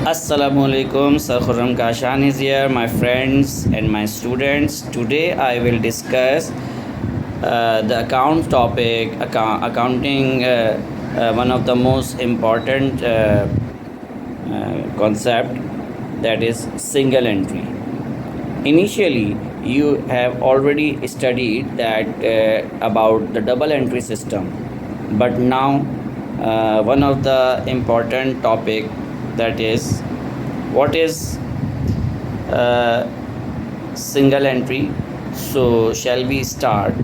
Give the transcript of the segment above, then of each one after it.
Assalamu alaikum, Sir Khurram Kashan is here, my friends and my students. Today I will discuss the account topic, accounting, one of the most important concept, that is single entry. Initially, you have already studied that about the double entry system, but now one of the important topic, that is what is single entry. So shall we start?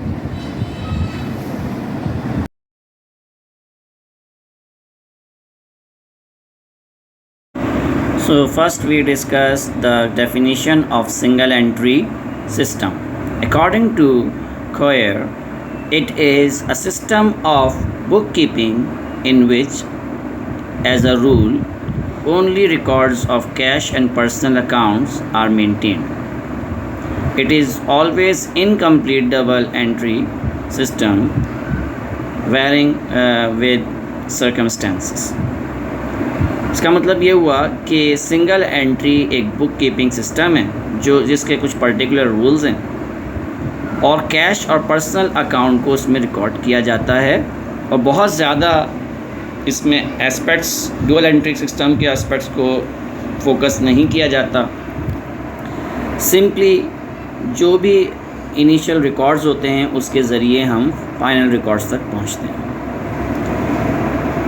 So first we discuss the definition of single entry system. According to Coyer, it is a system of bookkeeping in which, as a rule, only records of cash and personal accounts are maintained. It is always incomplete double entry system, varying with circumstances. इसका मतलब ये हुआ कि single entry एक book keeping system है जिसके कुछ particular rules हैं और कैश और पर्सनल अकाउंट को उसमें रिकॉर्ड किया जाता है और बहुत ज़्यादा इसमें एस्पेक्ट्स, डुअल एंट्री सिस्टम के एस्पेक्ट्स को फोकस नहीं किया जाता. सिंपली जो भी इनिशियल रिकॉर्ड्स होते हैं उसके ज़रिए हम फाइनल रिकॉर्ड्स तक पहुंचते हैं.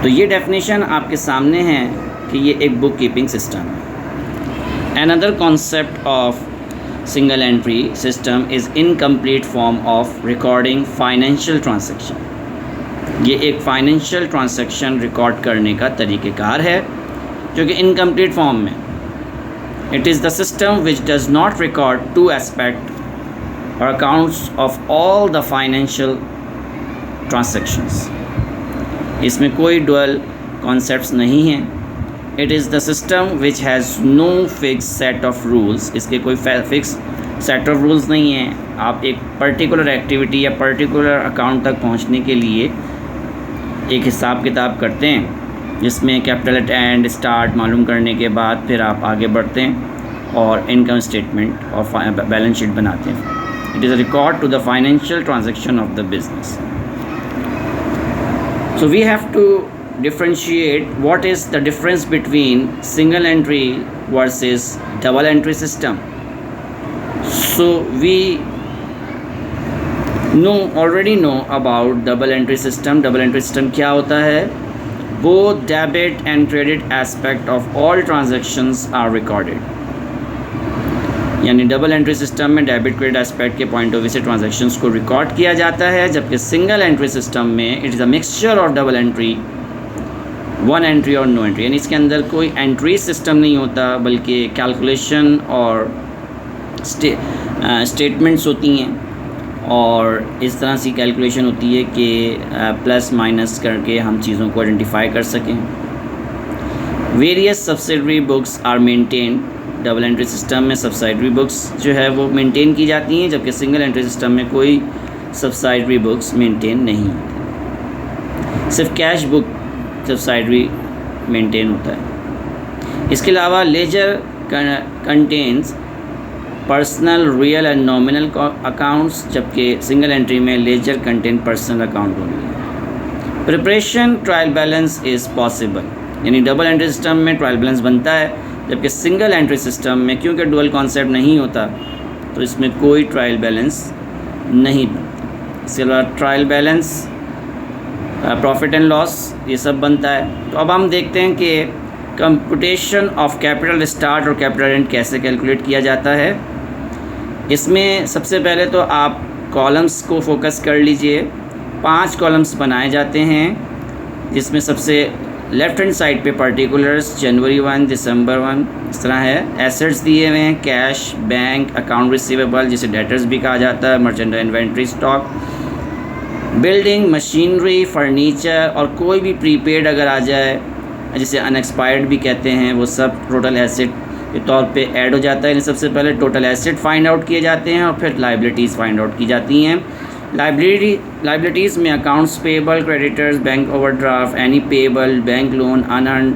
तो ये डेफिनेशन आपके सामने है कि ये एक बुक कीपिंग सिस्टम है. Another concept of single entry system is incomplete form of recording financial transaction. ये एक फाइनेंशियल ट्रांजैक्शन रिकॉर्ड करने का तरीक़ेकार है जो कि इनकम्प्लीट फॉर्म में. It is the system which does not record to aspect और accounts of all the financial transactions. इसमें कोई डुअल कॉन्सेप्ट्स नहीं हैं. It is the system which has no fix set of rules. इसके कोई fix set of rules नहीं हैं. आप एक पर्टिकुलर एक्टिविटी या पर्टिकुलर अकाउंट तक पहुंचने के लिए एक हिसाब किताब करते हैं जिसमें कैपिटल एट एंड स्टार्ट मालूम करने के बाद फिर आप आगे बढ़ते हैं और इनकम स्टेटमेंट और बैलेंस शीट बनाते हैं. It is a record to the financial transaction of the business. So we have to differentiate what is the difference between single entry versus double entry system. So we already know about double entry system. Double entry system क्या होता है? Both debit and credit aspect of all transactions are recorded. यानी double entry system में debit credit aspect के point of view से transactions को record किया जाता है, जबकि सिंगल एंट्री सिस्टम में it is a mixture of double entry, one entry और नो एंट्री. यानी इसके अंदर कोई एंट्री सिस्टम नहीं होता बल्कि कैलकुलेशन और स्टेटमेंट्स होती हैं और इस तरह से कैलकुलेशन होती है कि प्लस माइनस करके हम चीज़ों को आइडेंटिफाई कर सकें. Various subsidiary books are maintain. Double entry system में सब्सिडरी बुक्स जो है वो मेंटेन की जाती हैं, जबकि सिंगल एंट्री सिस्टम में कोई सब्सिडरी बुक्स मेंटेन नहीं होती. सिर्फ कैश बुक सब्सिडरी मेंटेन होता है. इसके अलावा ledger contains personal, real and nominal accounts, जबकि सिंगल एंट्री में लेजर कंटेन पर्सनल अकाउंट होंगे. Preparation trial balance is possible. यानी डबल एंट्री सिस्टम में ट्रायल बैलेंस बनता है, जबकि सिंगल एंट्री सिस्टम में क्योंकि डुअल कॉन्सेप्ट नहीं होता तो इसमें कोई ट्रायल बैलेंस नहीं बनता. इसके अलावा trial balance, profit and loss, ये सब बनता है. तो अब हम देखते हैं कि कंप्यूटेशन ऑफ कैपिटल स्टार्ट और कैपिटल एंड कैसे कैलकुलेट किया जाता है. इसमें सबसे पहले तो आप कॉलम्स को फोकस कर लीजिए. 5 कॉलम्स बनाए जाते हैं जिसमें सबसे लेफ़्ट हैंड साइड पे पर्टिकुलर्स, जनवरी 1, दिसंबर 1, इस तरह है. एसेट्स दिए हुए हैं, कैश, बैंक, अकाउंट रिसीवेबल जिसे डेटर्स भी कहा जाता है, merchandise inventory, stock, building, machinery, furniture और कोई भी प्रीपेड अगर आ जाए जिसे अनएक्सपायर्ड भी कहते हैं, वो सब टोटल एसेट के तौर पे ऐड हो जाता है. सबसे पहले टोटल एसेट फाइंड आउट किए जाते हैं और फिर लाइबिलिटीज़ फाइंड आउट की जाती हैं. लाइबिलिटीज़ में accounts payable, creditors, bank overdraft, any payable, bank loan, unearned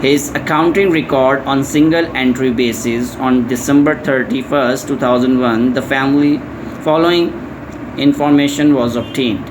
his accounting record on single entry basis. On December 31st, 2001, the following information was obtained.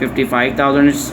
55,000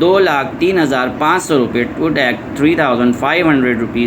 2,03,500 ₹3,500